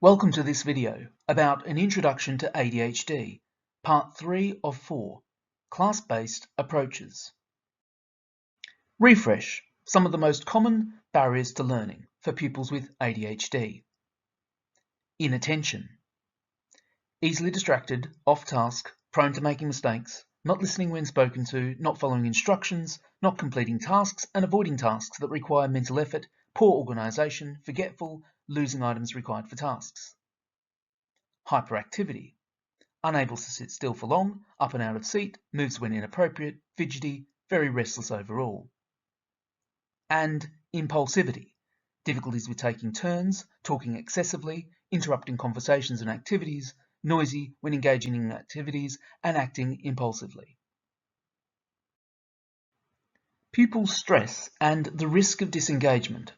Welcome to this video about an introduction to ADHD, part 3 of 4, class-based approaches. Refresh, some of the most common barriers to learning for pupils with ADHD. Inattention. Easily distracted, off task, prone to making mistakes, not listening when spoken to, not following instructions, not completing tasks and avoiding tasks that require mental effort, poor organisation, forgetful, losing items required for tasks. Hyperactivity. Unable to sit still for long, up and out of seat, moves when inappropriate, fidgety, very restless overall. And impulsivity. Difficulties with taking turns, talking excessively, interrupting conversations and activities, noisy when engaging in activities, and acting impulsively. Pupil stress and the risk of disengagement.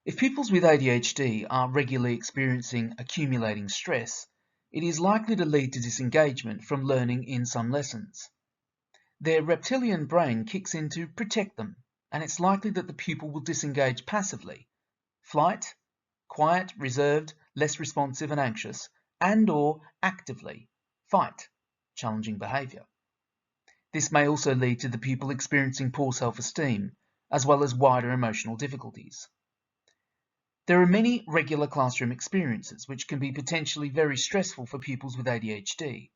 If pupils with ADHD are regularly experiencing accumulating stress, it is likely to lead to disengagement from learning in some lessons. Their reptilian brain kicks in to protect them, and it's likely that the pupil will disengage passively, flight, quiet, reserved, less responsive and anxious, and/or actively, fight, challenging behaviour. This may also lead to the pupil experiencing poor self-esteem, as well as wider emotional difficulties. There are many regular classroom experiences which can be potentially very stressful for pupils with ADHD.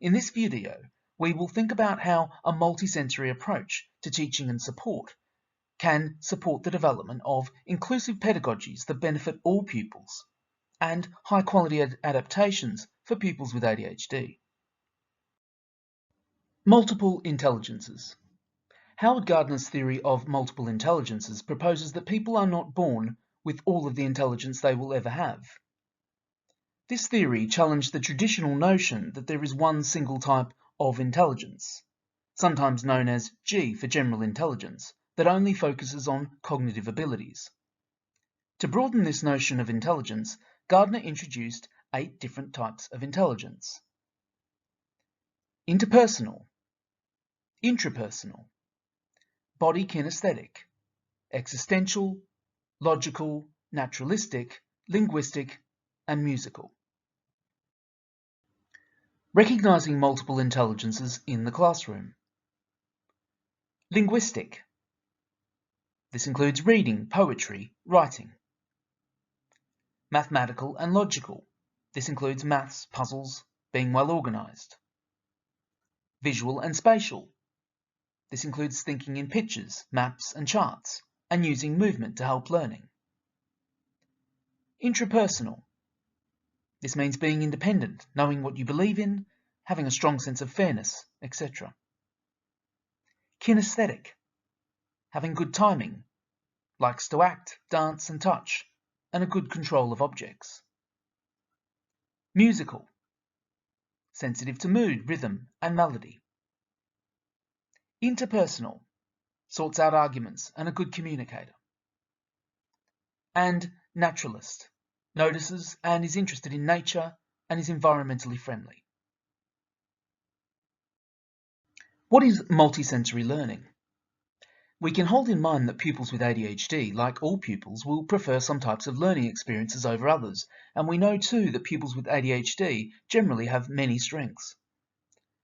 In this video, we will think about how a multisensory approach to teaching and support can support the development of inclusive pedagogies that benefit all pupils and high-quality adaptations for pupils with ADHD. Multiple intelligences. Howard Gardner's theory of multiple intelligences proposes that people are not born with all of the intelligence they will ever have. This theory challenged the traditional notion that there is one single type of intelligence, sometimes known as G for general intelligence, that only focuses on cognitive abilities. To broaden this notion of intelligence, Gardner introduced 8 different types of intelligence. Interpersonal, intrapersonal, body kinesthetic, existential, logical, naturalistic, linguistic, and musical. Recognizing multiple intelligences in the classroom. Linguistic. This includes reading, poetry, writing. Mathematical and logical. This includes maths, puzzles, being well organized. Visual and spatial. This includes thinking in pictures, maps, and charts, and using movement to help learning. Intrapersonal. This means being independent, knowing what you believe in, having a strong sense of fairness, etc. Kinesthetic. Having good timing, likes to act, dance, and touch, and a good control of objects. Musical. Sensitive to mood, rhythm, and melody. Interpersonal. Sorts out arguments and a good communicator. And naturalist. Notices and is interested in nature and is environmentally friendly. What is multisensory learning? We can hold in mind that pupils with ADHD, like all pupils, will prefer some types of learning experiences over others, and we know too that pupils with ADHD generally have many strengths.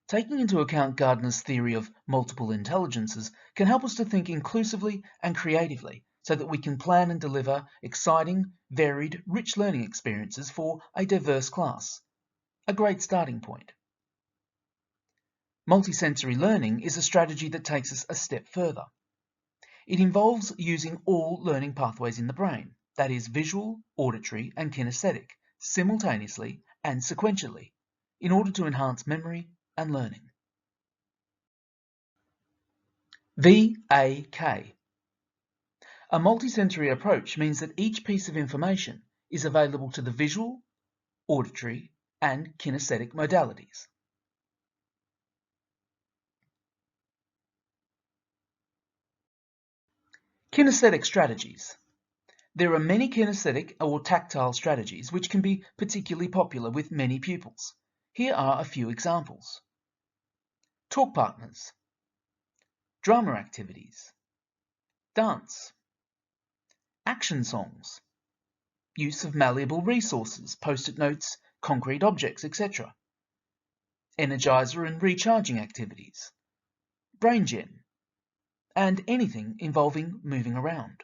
Taking into account Gardner's theory of multiple intelligences can help us to think inclusively and creatively so that we can plan and deliver exciting, varied, rich learning experiences for a diverse class. A great starting point. Multisensory learning is a strategy that takes us a step further. It involves using all learning pathways in the brain, that is visual, auditory, and kinesthetic, simultaneously and sequentially, in order to enhance memory and learning. VAK. A multisensory approach means that each piece of information is available to the visual, auditory, and kinesthetic modalities. Kinesthetic strategies. There are many kinesthetic or tactile strategies which can be particularly popular with many pupils. Here are a few examples. Talk partners, drama activities, dance, action songs, use of malleable resources, post-it notes, concrete objects, etc. Energizer and recharging activities, brain gen, and anything involving moving around.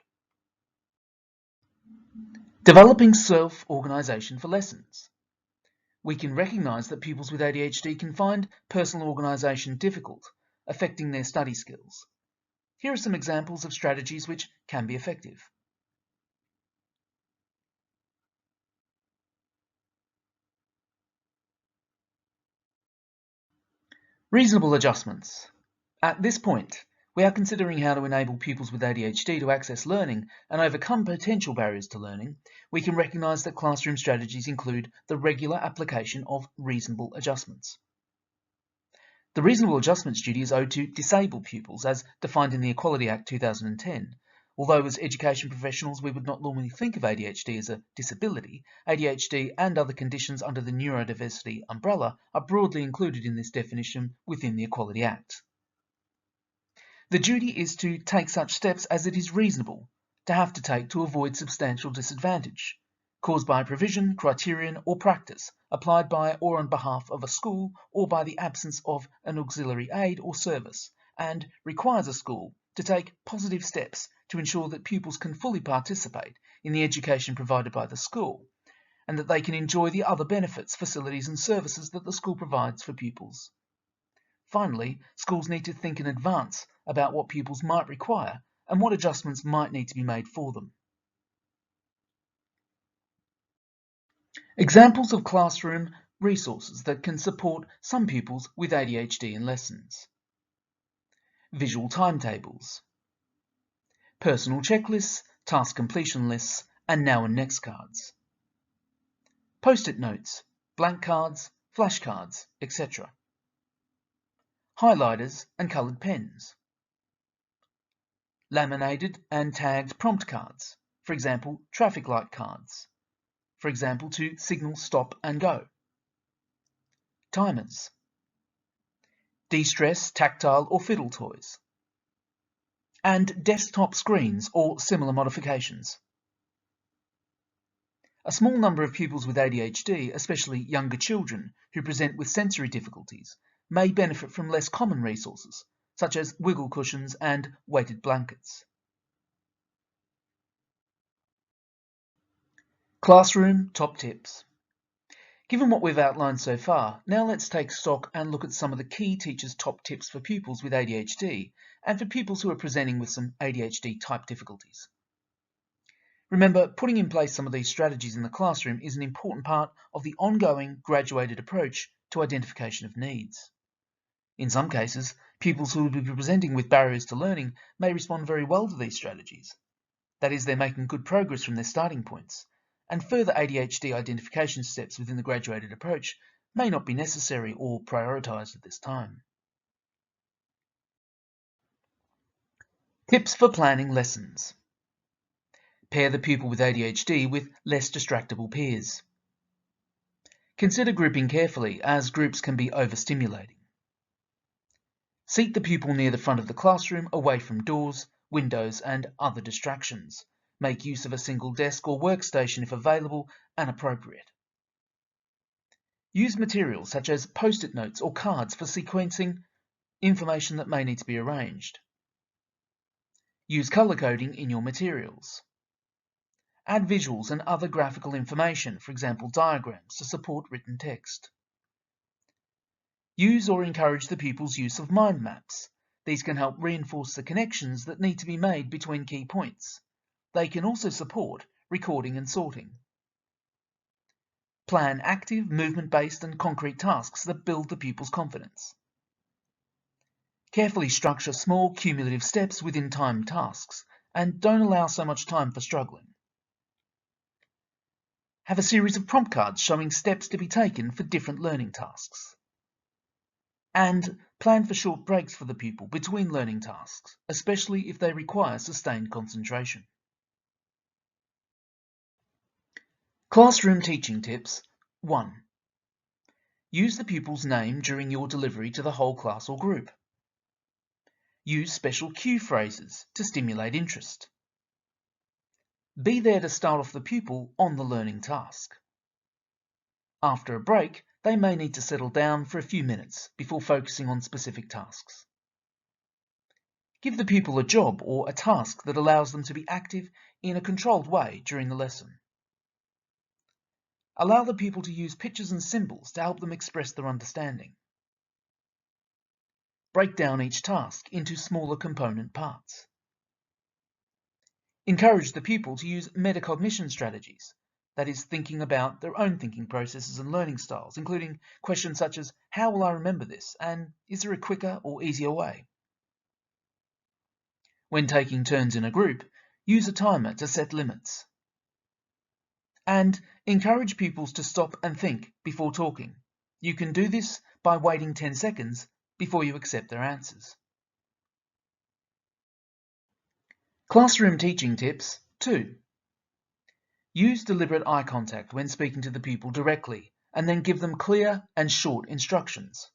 Developing self-organisation for lessons. We can recognise that pupils with ADHD can find personal organisation difficult, affecting their study skills. Here are some examples of strategies which can be effective. Reasonable adjustments. At this point, we are considering how to enable pupils with ADHD to access learning and overcome potential barriers to learning. We can recognise that classroom strategies include the regular application of reasonable adjustments. The reasonable adjustments duty is owed to disabled pupils, as defined in the Equality Act 2010. Although as education professionals we would not normally think of ADHD as a disability, ADHD and other conditions under the neurodiversity umbrella are broadly included in this definition within the Equality Act. The duty is to take such steps as it is reasonable to have to take to avoid substantial disadvantage caused by provision, criterion, or practice applied by or on behalf of a school or by the absence of an auxiliary aid or service, and requires a school to take positive steps to ensure that pupils can fully participate in the education provided by the school, and that they can enjoy the other benefits, facilities and services that the school provides for pupils. Finally, schools need to think in advance about what pupils might require and what adjustments might need to be made for them. Examples of classroom resources that can support some pupils with ADHD in lessons. Visual timetables, personal checklists, task completion lists, and now and next cards. Post-it notes, blank cards, flashcards, etc. Highlighters and coloured pens. Laminated and tagged prompt cards, for example, traffic light cards. For example, to signal stop and go. Timers. De-stress, tactile or fiddle toys. And desktop screens or similar modifications. A small number of pupils with ADHD, especially younger children who present with sensory difficulties, may benefit from less common resources, such as wiggle cushions and weighted blankets. Classroom top tips. Given what we've outlined so far, now let's take stock and look at some of the key teachers' top tips for pupils with ADHD and for pupils who are presenting with some ADHD-type difficulties. Remember, putting in place some of these strategies in the classroom is an important part of the ongoing graduated approach to identification of needs. In some cases, pupils who will be presenting with barriers to learning may respond very well to these strategies. That is, they're making good progress from their starting points, and further ADHD identification steps within the graduated approach may not be necessary or prioritised at this time. Tips for planning lessons. Pair the pupil with ADHD with less distractible peers. Consider grouping carefully, as groups can be overstimulating. Seat the pupil near the front of the classroom, away from doors, windows and other distractions. Make use of a single desk or workstation if available and appropriate. Use materials such as post-it notes or cards for sequencing information that may need to be arranged. Use colour coding in your materials. Add visuals and other graphical information, for example diagrams, to support written text. Use or encourage the pupil's use of mind maps. These can help reinforce the connections that need to be made between key points. They can also support recording and sorting. Plan active, movement-based and concrete tasks that build the pupil's confidence. Carefully structure small cumulative steps within timed tasks and don't allow so much time for struggling. Have a series of prompt cards showing steps to be taken for different learning tasks. And plan for short breaks for the pupil between learning tasks, especially if they require sustained concentration. Classroom teaching tips. 1. Use the pupil's name during your delivery to the whole class or group. Use special cue phrases to stimulate interest. Be there to start off the pupil on the learning task. After a break, they may need to settle down for a few minutes before focusing on specific tasks. Give the pupil a job or a task that allows them to be active in a controlled way during the lesson. Allow the pupil to use pictures and symbols to help them express their understanding. Break down each task into smaller component parts. Encourage the pupil to use metacognition strategies, that is, thinking about their own thinking processes and learning styles, including questions such as, how will I remember this, and is there a quicker or easier way? When taking turns in a group, use a timer to set limits. And encourage pupils to stop and think before talking. You can do this by waiting 10 seconds before you accept their answers. Classroom teaching tips 2. Use deliberate eye contact when speaking to the pupil directly, and then give them clear and short instructions.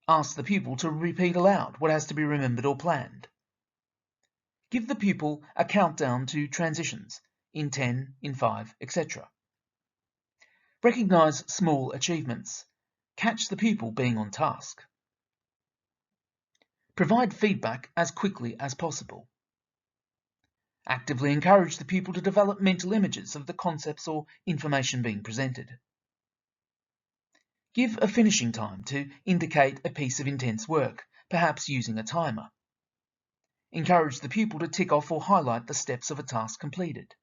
Ask the pupil to repeat aloud what has to be remembered or planned. Give the pupil a countdown to transitions in 10, in 5, etc. Recognise small achievements. Catch the pupil being on task. Provide feedback as quickly as possible. Actively encourage the pupil to develop mental images of the concepts or information being presented. Give a finishing time to indicate a piece of intense work, perhaps using a timer. Encourage the pupil to tick off or highlight the steps of a task completed.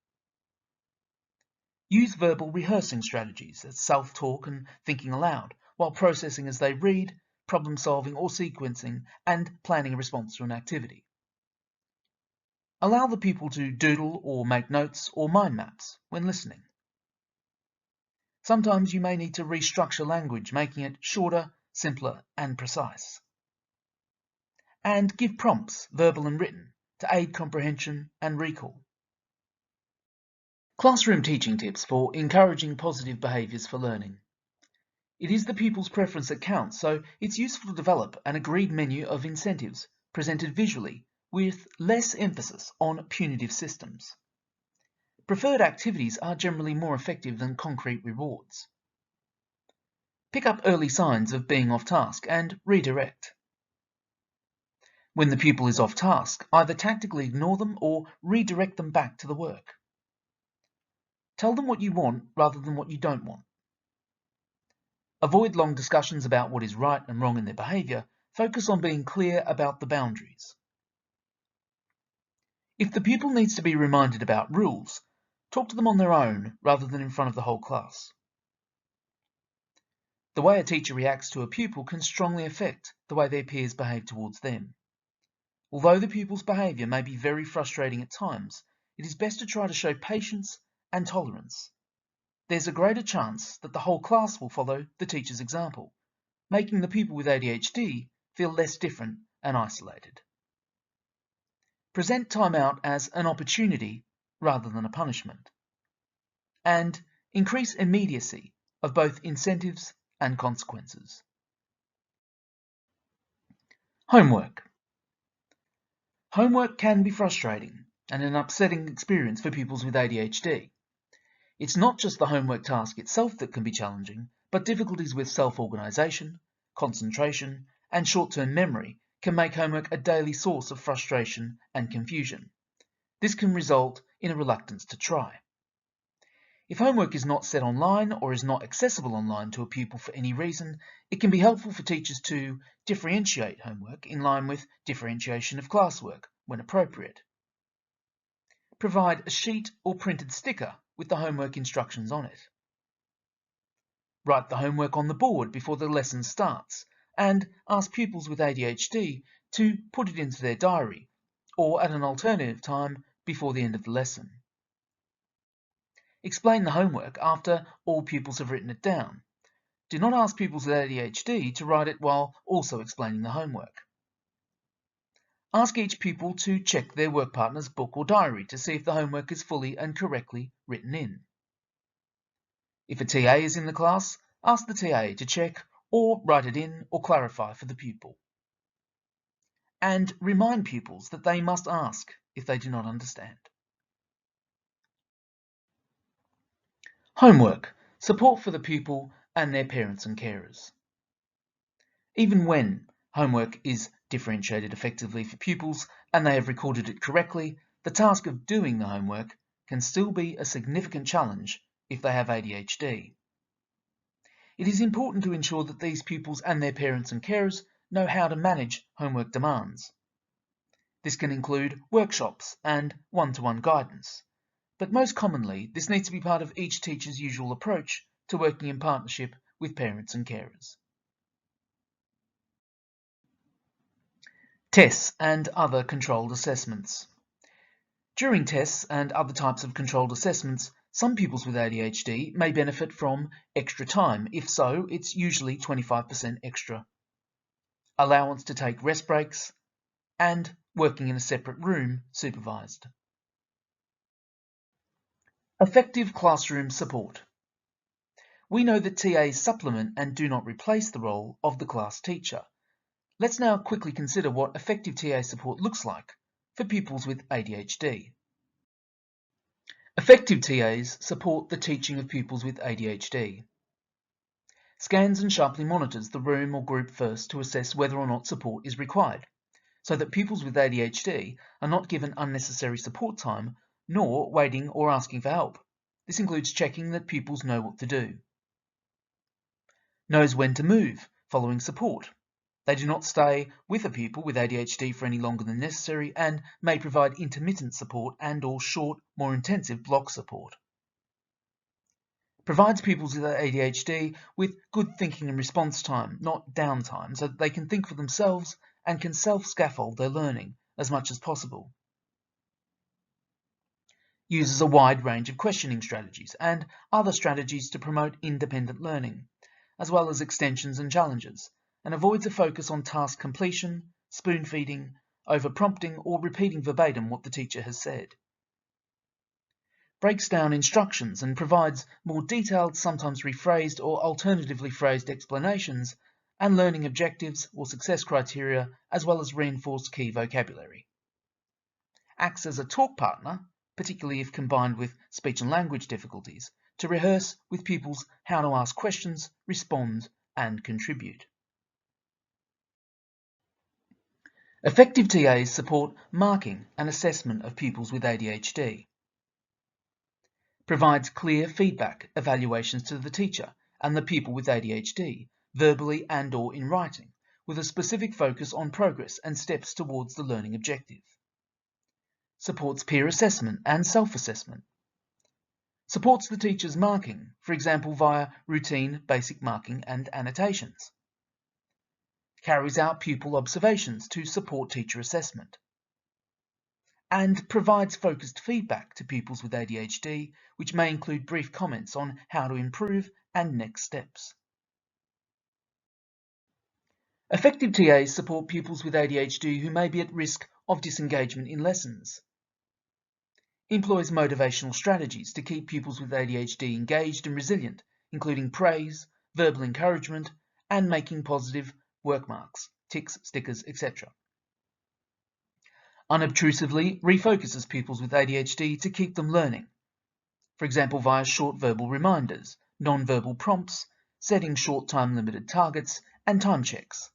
Use verbal rehearsing strategies, as self-talk and thinking aloud, while processing as they read, problem-solving or sequencing, and planning a response to an activity. Allow the pupil to doodle or make notes or mind maps when listening. Sometimes you may need to restructure language, making it shorter, simpler, and precise. And give prompts, verbal and written, to aid comprehension and recall. Classroom teaching tips for encouraging positive behaviours for learning. It is the pupil's preference that counts, so it's useful to develop an agreed menu of incentives presented visually with less emphasis on punitive systems. Preferred activities are generally more effective than concrete rewards. Pick up early signs of being off task and redirect. When the pupil is off task, either tactically ignore them or redirect them back to the work. Tell them what you want rather than what you don't want. Avoid long discussions about what is right and wrong in their behaviour. Focus on being clear about the boundaries. If the pupil needs to be reminded about rules, talk to them on their own rather than in front of the whole class. The way a teacher reacts to a pupil can strongly affect the way their peers behave towards them. Although the pupil's behaviour may be very frustrating at times, it is best to try to show patience and tolerance. There's a greater chance that the whole class will follow the teacher's example, making the pupil with ADHD feel less different and isolated. Present time out as an opportunity rather than a punishment. And increase immediacy of both incentives and consequences. Homework. Homework can be frustrating and an upsetting experience for pupils with ADHD. It's not just the homework task itself that can be challenging, but difficulties with self-organisation, concentration, and short-term memory can make homework a daily source of frustration and confusion. This can result in a reluctance to try. If homework is not set online or is not accessible online to a pupil for any reason, it can be helpful for teachers to differentiate homework in line with differentiation of classwork when appropriate. Provide a sheet or printed sticker with the homework instructions on it. Write the homework on the board before the lesson starts, and ask pupils with ADHD to put it into their diary, or at an alternative time before the end of the lesson. Explain the homework after all pupils have written it down. Do not ask pupils with ADHD to write it while also explaining the homework. Ask each pupil to check their work partner's book or diary to see if the homework is fully and correctly written in. If a TA is in the class, ask the TA to check or write it in or clarify for the pupil. And remind pupils that they must ask if they do not understand. Homework, support for the pupil and their parents and carers. Even when homework is differentiated effectively for pupils and they have recorded it correctly, the task of doing the homework can still be a significant challenge if they have ADHD. It is important to ensure that these pupils and their parents and carers know how to manage homework demands. This can include workshops and one-to-one guidance, but most commonly this needs to be part of each teacher's usual approach to working in partnership with parents and carers. Tests and other controlled assessments. During tests and other types of controlled assessments, some pupils with ADHD may benefit from extra time. If so, it's usually 25% extra. Allowance to take rest breaks, and working in a separate room supervised. Effective classroom support. We know that TAs supplement and do not replace the role of the class teacher. Let's now quickly consider what effective TA support looks like for pupils with ADHD. Effective TAs support the teaching of pupils with ADHD. Scans and sharply monitors the room or group first to assess whether or not support is required, so that pupils with ADHD are not given unnecessary support time, nor waiting or asking for help. This includes checking that pupils know what to do. Knows when to move following support. They do not stay with a pupil with ADHD for any longer than necessary and may provide intermittent support and/or short, more intensive block support. Provides pupils with ADHD with good thinking and response time, not downtime, so that they can think for themselves and can self-scaffold their learning as much as possible. Uses a wide range of questioning strategies and other strategies to promote independent learning, as well as extensions and challenges, and avoids a focus on task completion, spoon-feeding, over-prompting, or repeating verbatim what the teacher has said. Breaks down instructions and provides more detailed, sometimes rephrased or alternatively phrased explanations and learning objectives or success criteria, as well as reinforced key vocabulary. Acts as a talk partner, particularly if combined with speech and language difficulties, to rehearse with pupils how to ask questions, respond, and contribute. Effective TAs support marking and assessment of pupils with ADHD. Provides clear feedback evaluations to the teacher and the pupil with ADHD, verbally and/or in writing, with a specific focus on progress and steps towards the learning objective. Supports peer assessment and self-assessment. Supports the teacher's marking, for example via routine basic marking and annotations. Carries out pupil observations to support teacher assessment. And provides focused feedback to pupils with ADHD, which may include brief comments on how to improve and next steps. Effective TAs support pupils with ADHD who may be at risk of disengagement in lessons. Employs motivational strategies to keep pupils with ADHD engaged and resilient, including praise, verbal encouragement, and making positive work marks, ticks, stickers, etc. Unobtrusively refocuses pupils with ADHD to keep them learning, for example via short verbal reminders, non-verbal prompts, setting short time-limited targets, and time checks.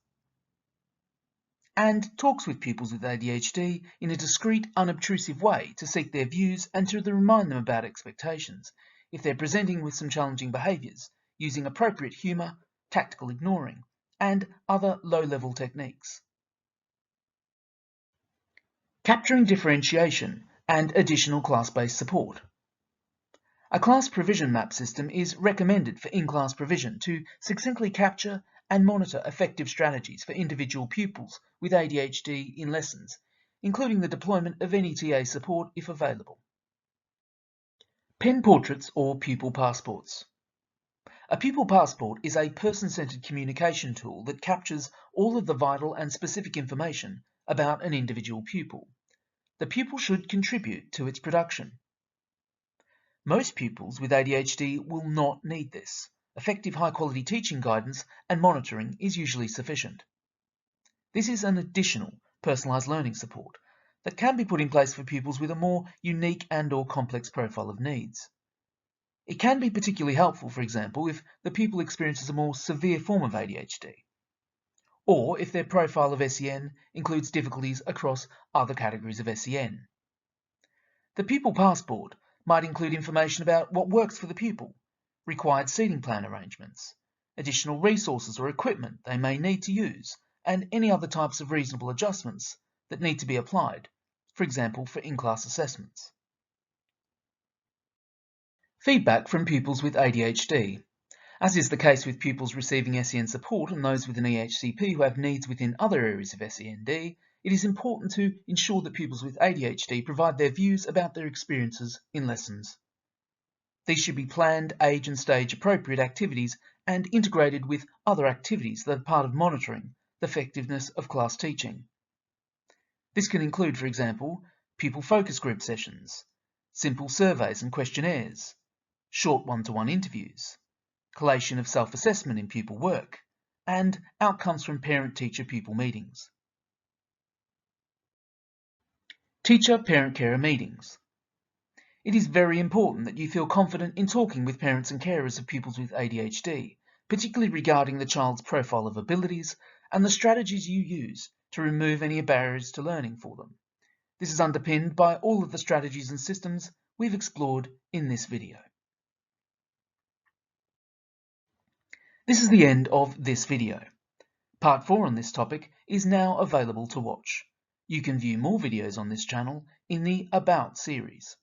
And talks with pupils with ADHD in a discreet, unobtrusive way to seek their views and to remind them about expectations if they're presenting with some challenging behaviours, using appropriate humour, tactical ignoring, and other low-level techniques. Capturing differentiation and additional class-based support. A class provision map system is recommended for in-class provision to succinctly capture and monitor effective strategies for individual pupils with ADHD in lessons, including the deployment of any TA support if available. Pen portraits or pupil passports. A pupil passport is a person-centered communication tool that captures all of the vital and specific information about an individual pupil. The pupil should contribute to its production. Most pupils with ADHD will not need this. Effective high-quality teaching guidance and monitoring is usually sufficient. This is an additional personalised learning support that can be put in place for pupils with a more unique and/or complex profile of needs. It can be particularly helpful, for example, if the pupil experiences a more severe form of ADHD, or if their profile of SEN includes difficulties across other categories of SEN. The pupil passport might include information about what works for the pupil, required seating plan arrangements, additional resources or equipment they may need to use, and any other types of reasonable adjustments that need to be applied, for example, for in-class assessments. Feedback from pupils with ADHD. As is the case with pupils receiving SEN support and those with an EHCP who have needs within other areas of SEND, it is important to ensure that pupils with ADHD provide their views about their experiences in lessons. These should be planned, age and stage appropriate activities and integrated with other activities that are part of monitoring the effectiveness of class teaching. This can include, for example, pupil focus group sessions, simple surveys and questionnaires, short one-to-one interviews, collation of self-assessment in pupil work, and outcomes from parent-teacher-pupil meetings. Teacher-parent-carer meetings. It is very important that you feel confident in talking with parents and carers of pupils with ADHD, particularly regarding the child's profile of abilities and the strategies you use to remove any barriers to learning for them. This is underpinned by all of the strategies and systems we've explored in this video. This is the end of this video. Part 4 on this topic is now available to watch. You can view more videos on this channel in the About series.